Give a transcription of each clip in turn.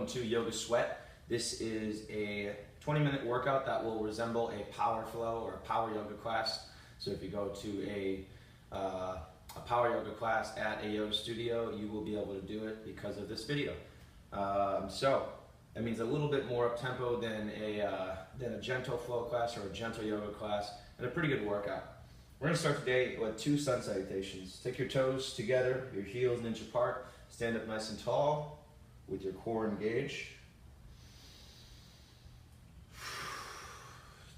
to Yoga Sweat. This is a 20-minute workout that will resemble a power flow or a power yoga class. So if you go to a power yoga class at a yoga studio, you will be able to do it because of this video. So that means a little bit more up-tempo than a gentle flow class or a gentle yoga class, and a pretty good workout. We're going to start today with 2 sun salutations. Take your toes together, your heels an inch apart, stand up nice and tall with your core engaged.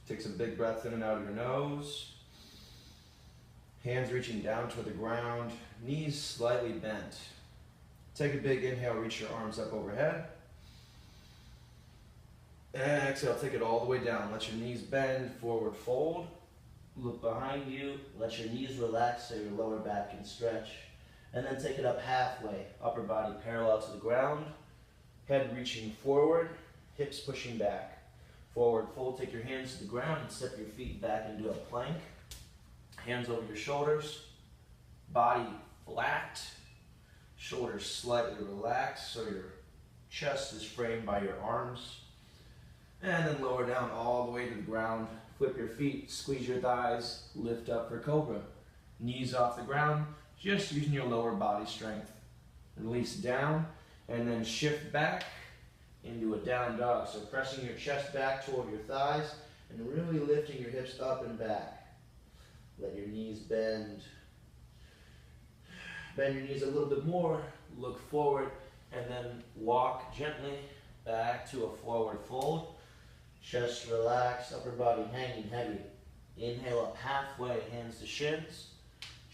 Take some big breaths in and out of your nose. Hands reaching down toward the ground, knees slightly bent. Take a big inhale, reach your arms up overhead. Exhale, take it all the way down. Let your knees bend, forward fold. Look behind you, let your knees relax so your lower back can stretch. And then take it up halfway, upper body parallel to the ground. Head reaching forward, hips pushing back. Forward fold, take your hands to the ground and step your feet back into a plank. Hands over your shoulders, body flat, shoulders slightly relaxed so your chest is framed by your arms. And then lower down all the way to the ground. Flip your feet, squeeze your thighs, lift up for cobra. Knees off the ground, just using your lower body strength. Release down, and then shift back into a down dog. So pressing your chest back toward your thighs, and really lifting your hips up and back. Let your knees bend. Bend your knees a little bit more, look forward, and then walk gently back to a forward fold. Chest relaxed, upper body hanging heavy. Inhale up halfway, hands to shins.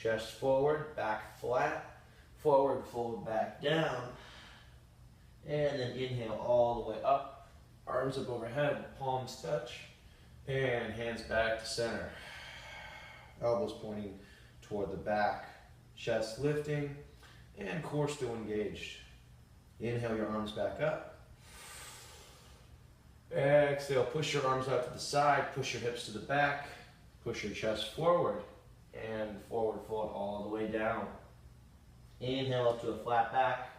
Chest forward, back flat. Forward fold back down. And then inhale all the way up. Arms up overhead, palms touch. And hands back to center. Elbows pointing toward the back. Chest lifting and core still engaged. Inhale your arms back up. Exhale, push your arms out to the side, push your hips to the back, push your chest forward, and forward fold all the way down. Inhale up to a flat back.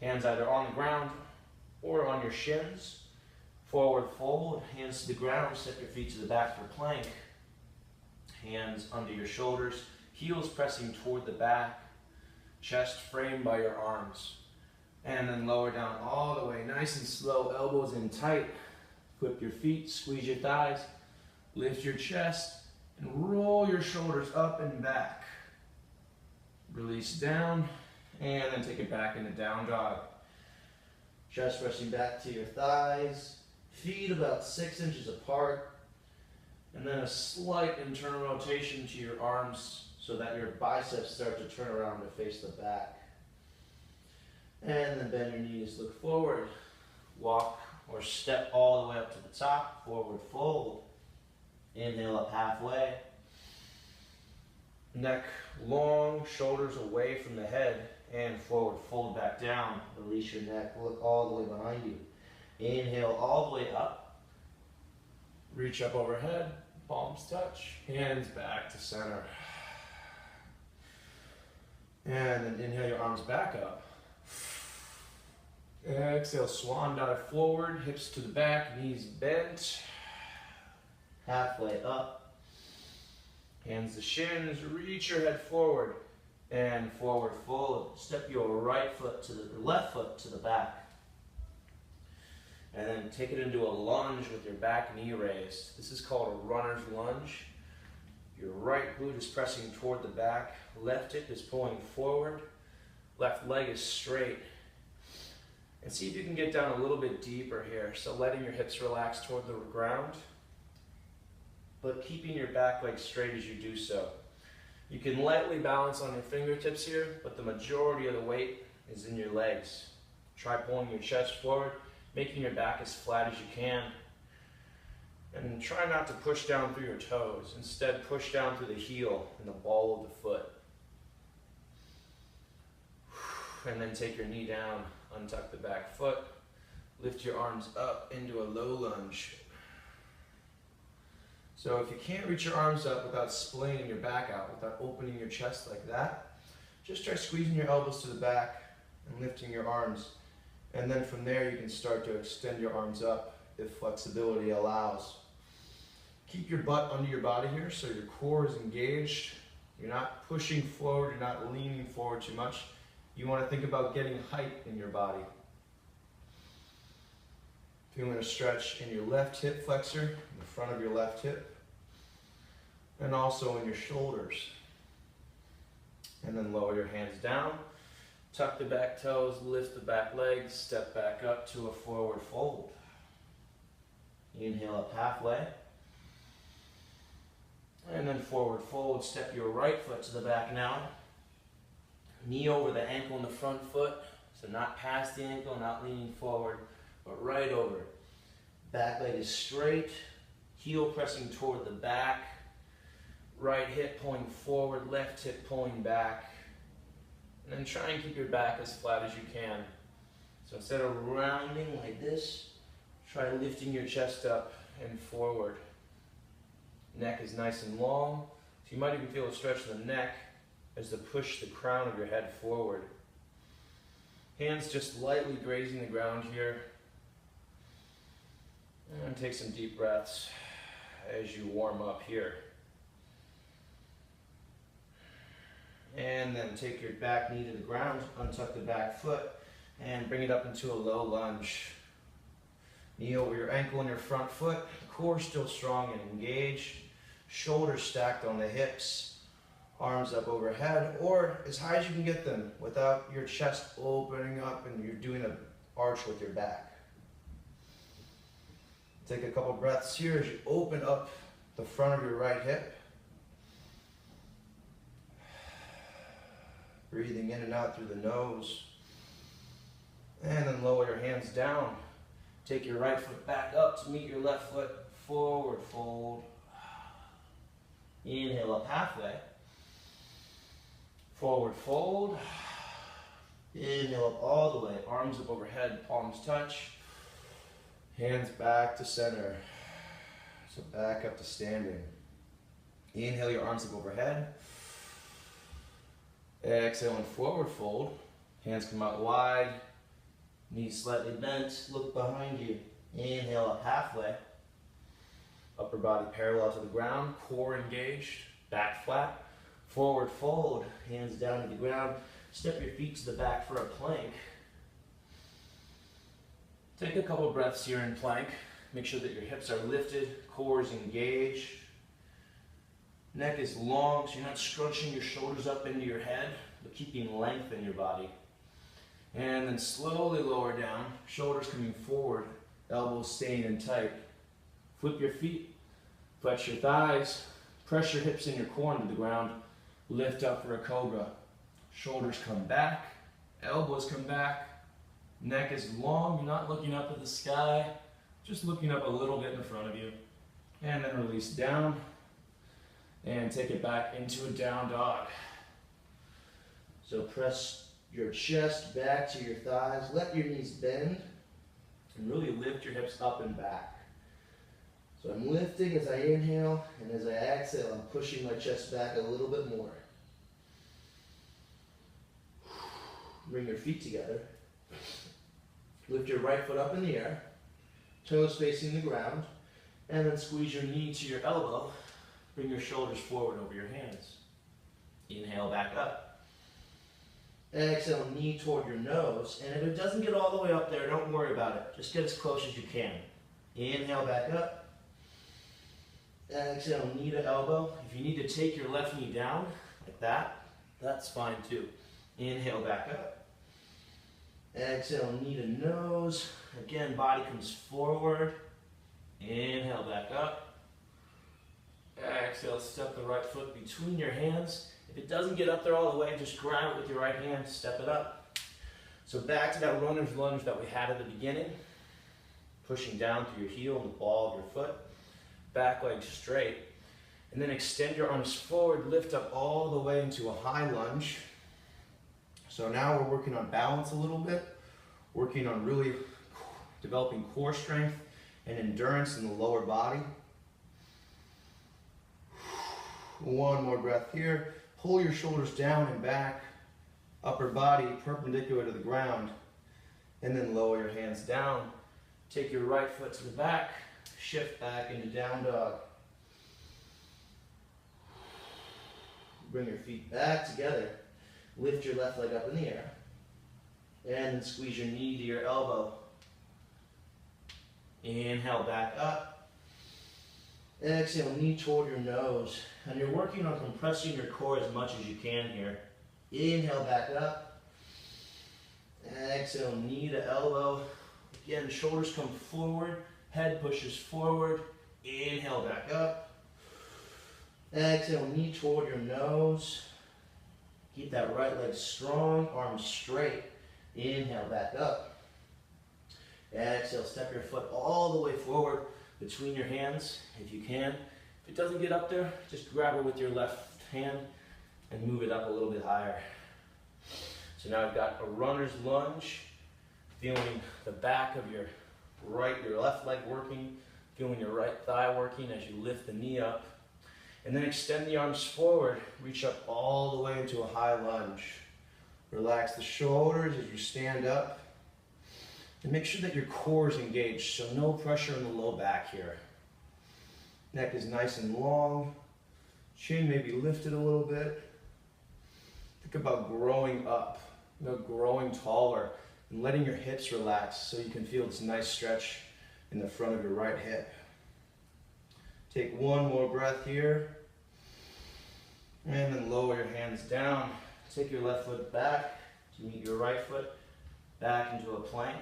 Hands either on the ground or on your shins. Forward fold, hands to the ground, step your feet to the back for plank. Hands under your shoulders, heels pressing toward the back, chest framed by your arms. And then lower down all the way, nice and slow, elbows in tight. Flip your feet, squeeze your thighs, lift your chest, and roll your shoulders up and back. Release down, and then take it back into down dog. Chest resting back to your thighs, feet about 6 inches apart, and then a slight internal rotation to your arms so that your biceps start to turn around to face the back. And then bend your knees, look forward, walk or step all the way up to the top, forward fold. Inhale up halfway. Neck long, shoulders away from the head, and forward fold back down. Release your neck, look all the way behind you. Inhale all the way up. Reach up overhead, palms touch, hands back to center. And then inhale your arms back up. Exhale, swan dive forward, hips to the back, knees bent. Halfway up. Hands to shins, reach your head forward and forward fold. Step your right foot to the left foot to the back. And then take it into a lunge with your back knee raised. This is called a runner's lunge. Your right glute is pressing toward the back, left hip is pulling forward, left leg is straight. And see if you can get down a little bit deeper here. So letting your hips relax toward the ground, but keeping your back leg straight as you do so. You can lightly balance on your fingertips here, but the majority of the weight is in your legs. Try pulling your chest forward, making your back as flat as you can. And try not to push down through your toes. Instead, push down through the heel and the ball of the foot. And then take your knee down. Untuck the back foot, lift your arms up into a low lunge. So if you can't reach your arms up without splaying your back out, without opening your chest like that, just try squeezing your elbows to the back and lifting your arms And then from there you can start to extend your arms up if flexibility allows. Keep your butt under your body here so your core is engaged. You're not pushing forward, you're not leaning forward too much. You want to think about getting height in your body. Feeling a stretch in your left hip flexor, in the front of your left hip, and also in your shoulders. And then lower your hands down, tuck the back toes, lift the back legs, step back up to a forward fold. Inhale up halfway. And then forward fold, step your right foot to the back now. Knee over the ankle in the front foot, so not past the ankle, not leaning forward, but right over. Back leg is straight, heel pressing toward the back, right hip pulling forward, left hip pulling back. And then try and keep your back as flat as you can. So instead of rounding like this, try lifting your chest up and forward. Neck is nice and long, so you might even feel a stretch in the neck as to push the crown of your head forward. Hands just lightly grazing the ground here. And take some deep breaths as you warm up here. And then take your back knee to the ground, untuck the back foot, and bring it up into a low lunge. Knee over your ankle and your front foot, core still strong and engaged, shoulders stacked on the hips, arms up overhead, or as high as you can get them without your chest opening up and you're doing an arch with your back. Take a couple breaths here as you open up the front of your right hip. Breathing in and out through the nose. And then lower your hands down. Take your right foot back up to meet your left foot. Forward fold. Inhale up halfway. Forward fold. Inhale up all the way. Arms up overhead, palms touch. Hands back to center. So back up to standing. Inhale your arms up overhead. Exhale and forward fold. Hands come out wide. Knees slightly bent. Look behind you. Inhale up halfway. Upper body parallel to the ground. Core engaged. Back flat. Forward fold. Hands down to the ground. Step your feet to the back for a plank. Take a couple breaths here in plank. Make sure that your hips are lifted. Core is engaged. Neck is long, so you're not scrunching your shoulders up into your head, but keeping length in your body. And then slowly lower down, shoulders coming forward, elbows staying in tight. Flip your feet, flex your thighs, press your hips and your core into the ground, lift up for a cobra. Shoulders come back, elbows come back, neck is long, you're not looking up at the sky, just looking up a little bit in front of you. And then release down. And take it back into a down dog. So press your chest back to your thighs. Let your knees bend. And really lift your hips up and back. So I'm lifting as I inhale. And as I exhale, I'm pushing my chest back a little bit more. Bring your feet together. Lift your right foot up in the air. Toes facing the ground. And then squeeze your knee to your elbow. Bring your shoulders forward over your hands. Inhale back up. Exhale, knee toward your nose. And if it doesn't get all the way up there, don't worry about it. Just get as close as you can. Inhale back up. Exhale, knee to elbow. If you need to take your left knee down, like that, that's fine too. Inhale back up. Exhale, knee to nose. Again, body comes forward. Inhale back up. Exhale, step the right foot between your hands. If it doesn't get up there all the way, just grab it with your right hand, step it up. So back to that runner's lunge that we had at the beginning. Pushing down through your heel and the ball of your foot. Back leg straight. And then extend your arms forward, lift up all the way into a high lunge. So now we're working on balance a little bit. Working on really developing core strength and endurance in the lower body. One more breath here. Pull your shoulders down and back. Upper body perpendicular to the ground. And then lower your hands down. Take your right foot to the back, shift back into down dog. Bring your feet back together. Lift your left leg up in the air. And then squeeze your knee to your elbow. Inhale, back up. Exhale, knee toward your nose. And you're working on compressing your core as much as you can here. Inhale, back up. Exhale, knee to elbow. Again, shoulders come forward, head pushes forward. Inhale, back up. Exhale, knee toward your nose. Keep that right leg strong, arms straight. Inhale, back up. Exhale, step your foot all the way forward between your hands if you can. If it doesn't get up there, just grab it with your left hand and move it up a little bit higher. So now I've got a runner's lunge, feeling the back of your left leg working, feeling your right thigh working as you lift the knee up. And then extend the arms forward, reach up all the way into a high lunge. Relax the shoulders as you stand up. And make sure that your core is engaged, so no pressure in the low back here. Neck is nice and long. Chin may be lifted a little bit. Think about growing up, growing taller, and letting your hips relax so you can feel this nice stretch in the front of your right hip. Take one more breath here. And then lower your hands down. Take your left foot back to meet your right foot back into a plank.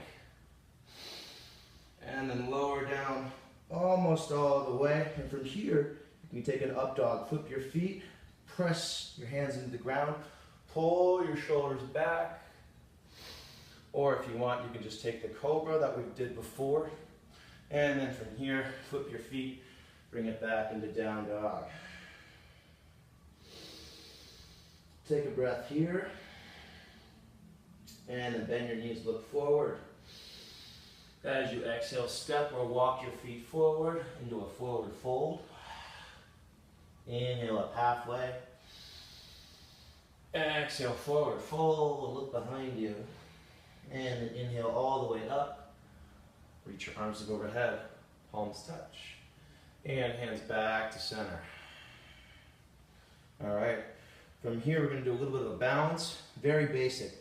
And then lower down almost all the way. And from here, you can take an up dog. Flip your feet, press your hands into the ground, pull your shoulders back. Or if you want, you can just take the cobra that we did before. And then from here, flip your feet, bring it back into down dog. Take a breath here. And then bend your knees, look forward. As you exhale, step or walk your feet forward into a forward fold. Inhale up halfway. Exhale, forward fold, look behind you. And then inhale all the way up. Reach your arms up overhead, palms touch. And hands back to center. All right, from here we're going to do a little bit of a balance, very basic.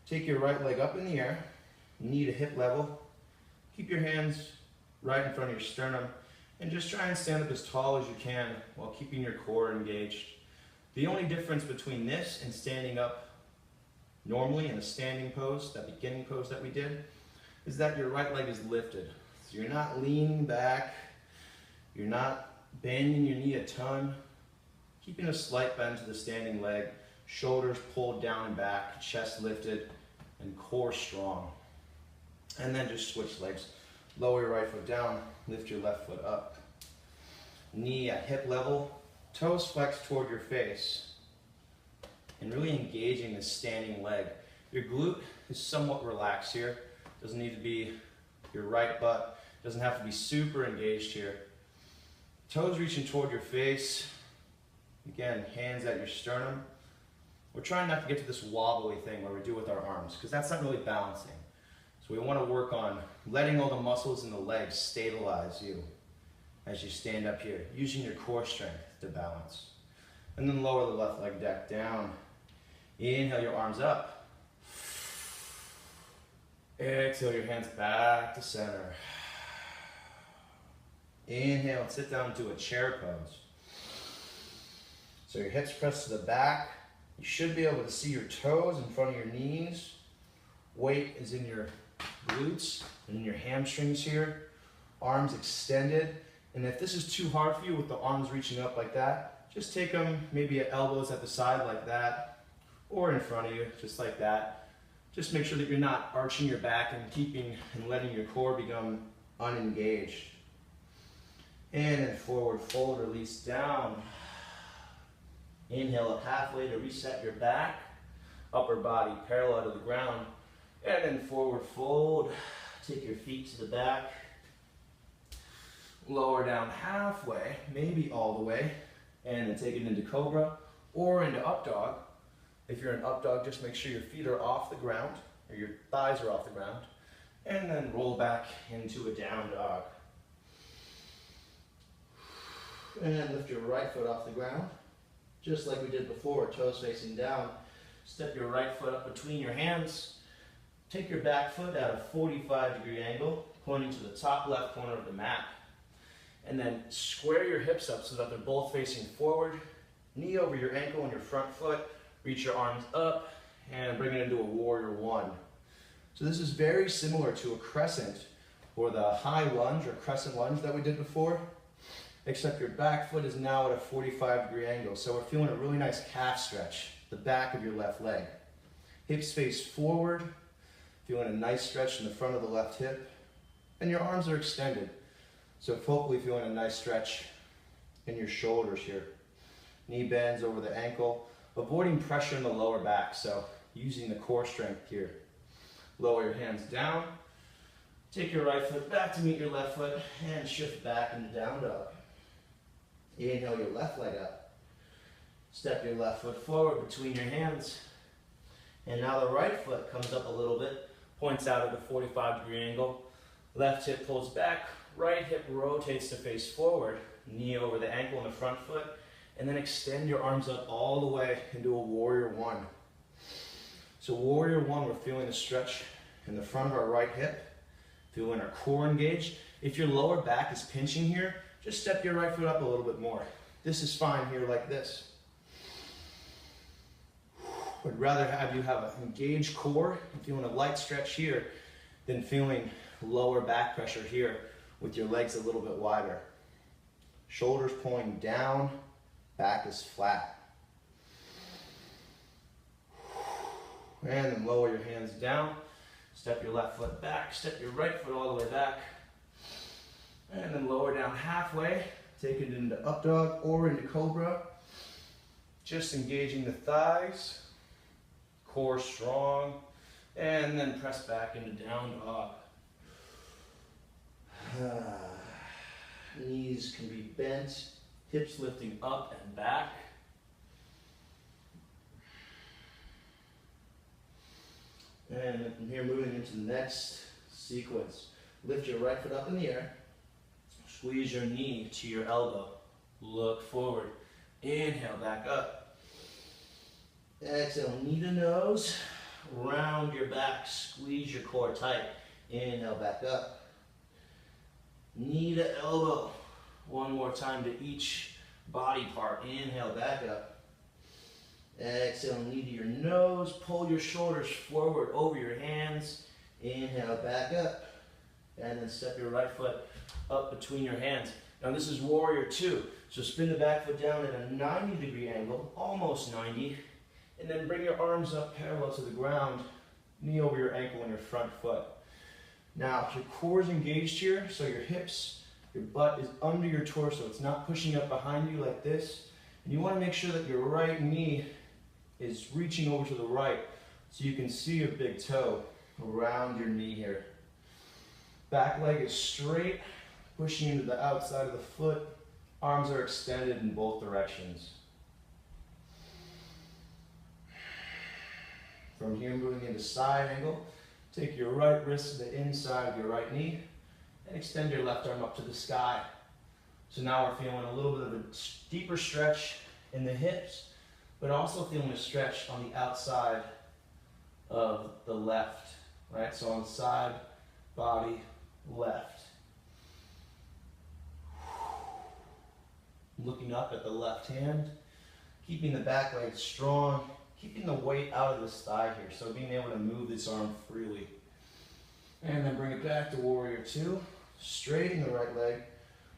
Take your right leg up in the air, knee to hip level. Keep your hands right in front of your sternum and just try and stand up as tall as you can while keeping your core engaged. The only difference between this and standing up normally in a standing pose, that beginning pose that we did, is that your right leg is lifted. So you're not leaning back, you're not bending your knee a ton, keeping a slight bend to the standing leg, shoulders pulled down and back, chest lifted, and core strong. And then just switch legs. Lower your right foot down, lift your left foot up. Knee at hip level, toes flexed toward your face. And really engaging the standing leg. Your glute is somewhat relaxed here. Doesn't need to be your right butt. Doesn't have to be super engaged here. Toes reaching toward your face. Again, hands at your sternum. We're trying not to get to this wobbly thing where we do with our arms, because that's not really balancing. So we want to work on letting all the muscles in the legs stabilize you as you stand up here, using your core strength to balance. And then lower the left leg back down. Inhale your arms up. Exhale your hands back to center. Inhale and sit down into a chair pose. So your hips press to the back. You should be able to see your toes in front of your knees. Weight is in your glutes and in your hamstrings here. Arms extended. And if this is too hard for you with the arms reaching up like that, just take them maybe at elbows at the side like that, or in front of you, just like that. Just make sure that you're not arching your back and keeping and letting your core become unengaged. And then forward fold, release down. Inhale up halfway to reset your back, upper body parallel to the ground. And then forward fold, take your feet to the back. Lower down halfway, maybe all the way, and then take it into cobra or into up dog. If you're in up dog, just make sure your feet are off the ground, or your thighs are off the ground. And then roll back into a down dog. And lift your right foot off the ground, just like we did before, toes facing down. Step your right foot up between your hands. Take your back foot at a 45-degree angle, pointing to the top left corner of the mat. And then square your hips up so that they're both facing forward. Knee over your ankle and your front foot. Reach your arms up and bring it into a warrior one. So this is very similar to a crescent or the high lunge or crescent lunge that we did before, except your back foot is now at a 45-degree angle. So we're feeling a really nice calf stretch, the back of your left leg. Hips face forward, feeling a nice stretch in the front of the left hip, and your arms are extended. So hopefully feeling a nice stretch in your shoulders here. Knee bends over the ankle, avoiding pressure in the lower back, so using the core strength here. Lower your hands down, take your right foot back to meet your left foot, and shift back into down dog. Inhale your left leg up. Step your left foot forward between your hands. And now the right foot comes up a little bit, points out at a 45-degree angle. Left hip pulls back, right hip rotates to face forward, knee over the ankle and the front foot, and then extend your arms up all the way into a warrior one. So warrior one, we're feeling a stretch in the front of our right hip, feeling our core engaged. If your lower back is pinching here, just step your right foot up a little bit more. This is fine here like this. I'd rather have you have an engaged core and feeling a light stretch here than feeling lower back pressure here with your legs a little bit wider. Shoulders pulling down, back is flat. And then lower your hands down, step your left foot back, step your right foot all the way back, and then lower down halfway, take it into up dog or into cobra, just engaging the thighs, core strong, and then press back into down dog. Knees can be bent, hips lifting up and back. And then from here, moving into the next sequence. Lift your right foot up in the air. Squeeze your knee to your elbow. Look forward. Inhale, back up. Exhale, knee to nose. Round your back. Squeeze your core tight. Inhale, back up. Knee to elbow. One more time to each body part. Inhale, back up. Exhale, knee to your nose. Pull your shoulders forward over your hands. Inhale, back up. And then step your right foot up between your hands. Now this is warrior two. So spin the back foot down at a 90-degree angle, almost 90. And then bring your arms up parallel to the ground. Knee over your ankle and your front foot. Now your core is engaged here, so your hips, your butt is under your torso. It's not pushing up behind you like this. And you want to make sure that your right knee is reaching over to the right so you can see your big toe around your knee here. Back leg is straight, pushing into the outside of the foot. Arms are extended in both directions. From here, moving into side angle, take your right wrist to the inside of your right knee and extend your left arm up to the sky. So now we're feeling a little bit of a deeper stretch in the hips, but also feeling a stretch on the outside of the left, right? So on the side, body, left. Looking up at the left hand, keeping the back leg strong, keeping the weight out of this thigh here, so being able to move this arm freely. And then bring it back to warrior two, straighten the right leg,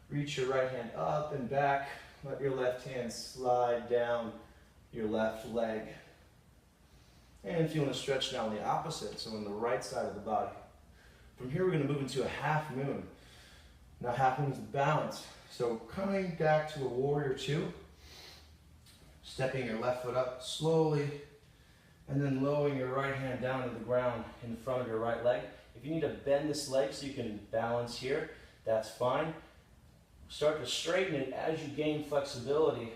reach your right hand up and back, let your left hand slide down your left leg. And feeling a stretch now on the opposite, so on the right side of the body. From here we're going to move into a half moon. Now half moon is balance. So coming back to a warrior two, stepping your left foot up slowly, and then lowering your right hand down to the ground in front of your right leg. If you need to bend this leg so you can balance here, that's fine. Start to straighten it as you gain flexibility.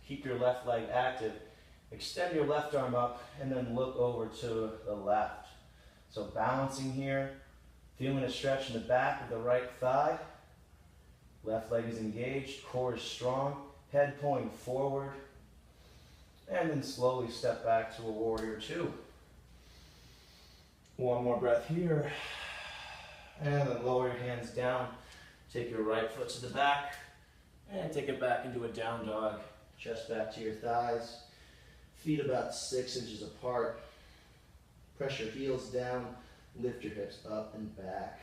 Keep your left leg active. Extend your left arm up and then look over to the left. So balancing here, Feeling a stretch in the back of the right thigh. Left leg is engaged, core is strong, head pulling forward. And then slowly step back to a warrior two. One more breath here. And then lower your hands down. Take your right foot to the back. And take it back into a down dog. Chest back to your thighs. Feet about 6 inches apart. Press your heels down. Lift your hips up and back.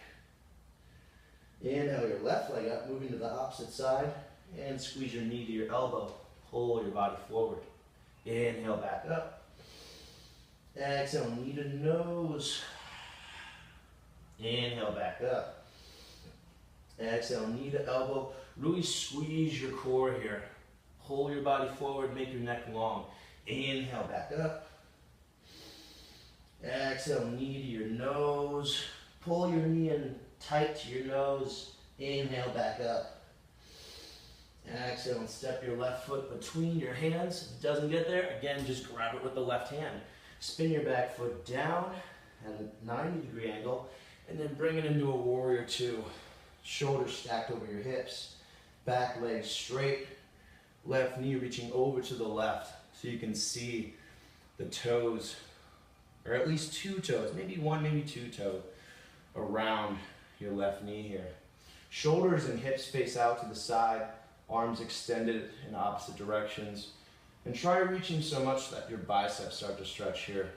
Inhale your left leg up, moving to the opposite side. And squeeze your knee to your elbow. Pull your body forward. Inhale back up. Exhale, knee to nose. Inhale back up. Exhale, knee to elbow. Really squeeze your core here. Pull your body forward, make your neck long. Inhale back up. Exhale, knee to your nose. Pull your knee in tight to your nose. Inhale back up. Exhale and step your left foot between your hands. If it doesn't get there, again, just grab it with the left hand. Spin your back foot down at a 90-degree angle, and then bring it into a warrior two. Shoulders stacked over your hips. Back leg straight. Left knee reaching over to the left so you can see the toes, or at least 2 toes, maybe 1, maybe 2 toe around your left knee here. Shoulders and hips face out to the side. Arms extended in opposite directions. And try reaching so much that your biceps start to stretch here.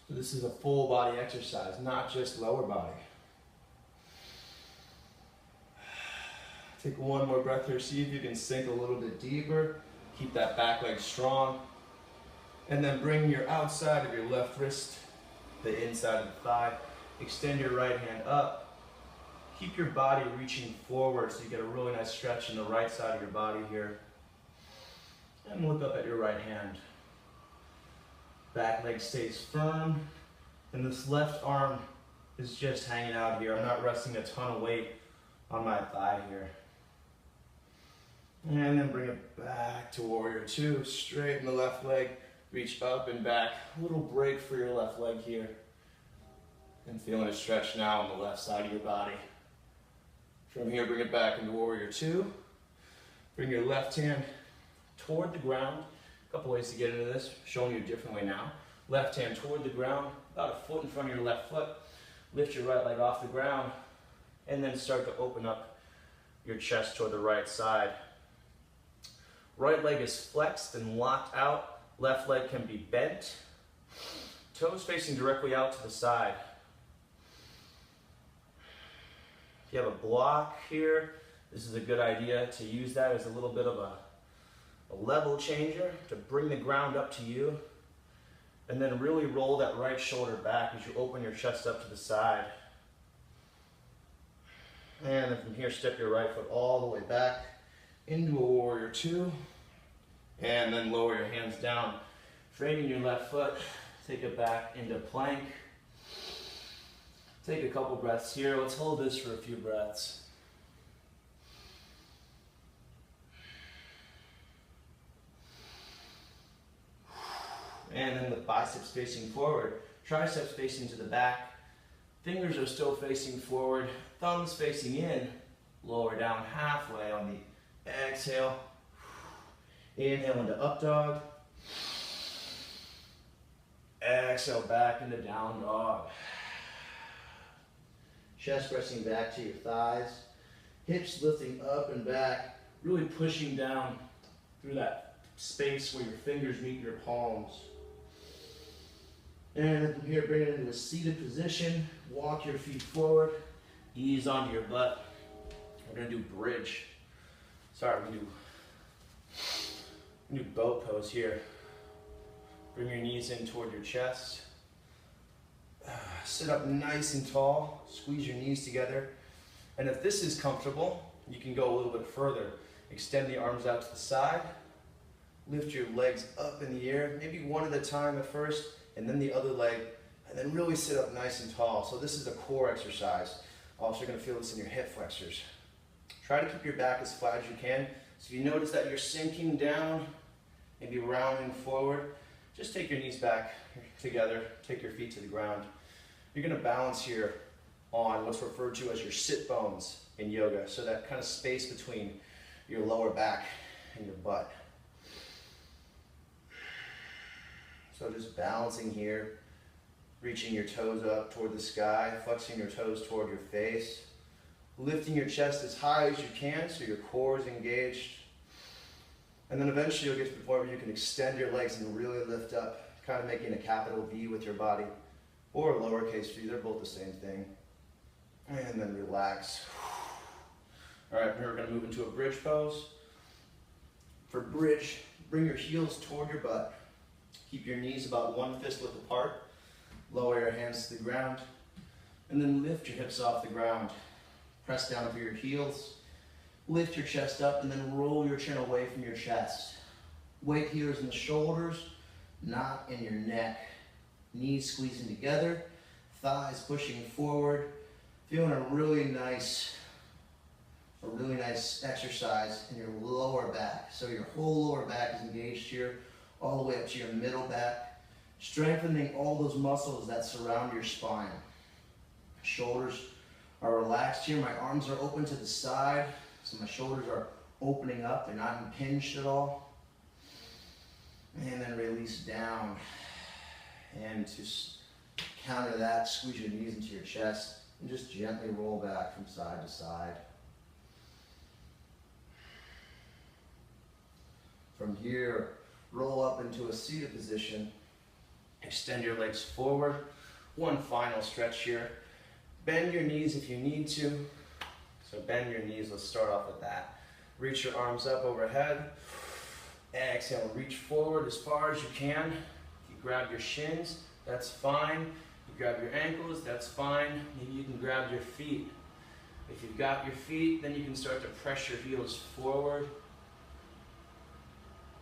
So this is a full body exercise, not just lower body. Take one more breath here. See if you can sink a little bit deeper. Keep that back leg strong. And then bring your outside of your left wrist, the inside of the thigh. Extend your right hand up. Keep your body reaching forward so you get a really nice stretch in the right side of your body here. And look up at your right hand. Back leg stays firm. And this left arm is just hanging out here. I'm not resting a ton of weight on my thigh here. And then bring it back to warrior two. Straighten the left leg. Reach up and back. A little break for your left leg here. And feeling a stretch now on the left side of your body. From here, bring it back into warrior two. Bring your left hand toward the ground. A couple ways to get into this, showing you a different way now. Left hand toward the ground, about a foot in front of your left foot. Lift your right leg off the ground, and then start to open up your chest toward the right side. Right leg is flexed and locked out. Left leg can be bent. Toes facing directly out to the side. If you have a block here, this is a good idea to use that as a little bit of a level changer to bring the ground up to you. And then really roll that right shoulder back as you open your chest up to the side. And then from here, step your right foot all the way back into a warrior two. And then lower your hands down. Straightening your left foot, take it back into plank. Take a couple breaths here. Let's hold this for a few breaths. And then the biceps facing forward, triceps facing to the back. Fingers are still facing forward, thumbs facing in. Lower down halfway on the exhale. Inhale into up dog. Exhale back into down dog. Chest pressing back to your thighs. Hips lifting up and back. Really pushing down through that space where your fingers meet your palms. And from here, bring it into a seated position. Walk your feet forward. Ease onto your butt. We're going to do bridge. Sorry, we're going to do boat pose here. Bring your knees in toward your chest. Sit up nice and tall. Squeeze your knees together. And if this is comfortable, you can go a little bit further. Extend the arms out to the side. Lift your legs up in the air, maybe one at a time at first, and then the other leg, and then really sit up nice and tall. So this is a core exercise. Also, you're going to feel this in your hip flexors. Try to keep your back as flat as you can. So if you notice that you're sinking down, maybe rounding forward, just take your knees back together, take your feet to the ground. You're gonna balance here on what's referred to as your sit bones in yoga. So that kind of space between your lower back and your butt. So just balancing here, reaching your toes up toward the sky, flexing your toes toward your face, lifting your chest as high as you can so your core is engaged. And then eventually you'll get to the point where you can extend your legs and really lift up, kind of making a capital V with your body, or a lowercase v, they're both the same thing. And then relax. All right, here we're gonna move into a bridge pose. For bridge, bring your heels toward your butt. Keep your knees about 1 fist width apart. Lower your hands to the ground. And then lift your hips off the ground. Press down over your heels. Lift your chest up and then roll your chin away from your chest. Weight here is in the shoulders, not in your neck. Knees squeezing together, thighs pushing forward. Feeling a really nice exercise in your lower back. So your whole lower back is engaged here, all the way up to your middle back, strengthening all those muscles that surround your spine. Shoulders are relaxed here. My arms are open to the side, so my shoulders are opening up. They're not impinged at all. And then release down. And to counter that, squeeze your knees into your chest and just gently roll back from side to side. From here, roll up into a seated position. Extend your legs forward. One final stretch here. Bend your knees if you need to. So bend your knees, let's start off with that. Reach your arms up overhead. Exhale, reach forward as far as you can. If you grab your shins, that's fine. You grab your ankles, that's fine. Maybe you can grab your feet. If you've got your feet, then you can start to press your heels forward.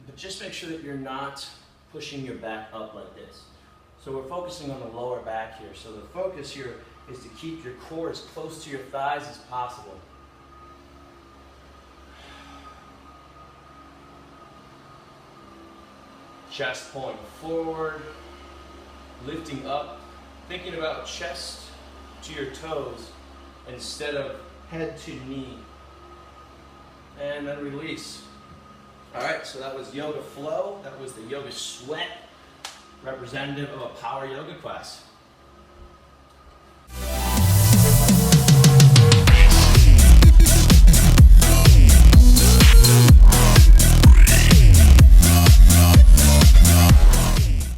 But just make sure that you're not pushing your back up like this. So we're focusing on the lower back here. So the focus here is to keep your core as close to your thighs as possible. Chest pulling forward, lifting up, thinking about chest to your toes instead of head to knee. And then release. All right, so that was yoga flow. That was the yoga sweat, representative of a power yoga class.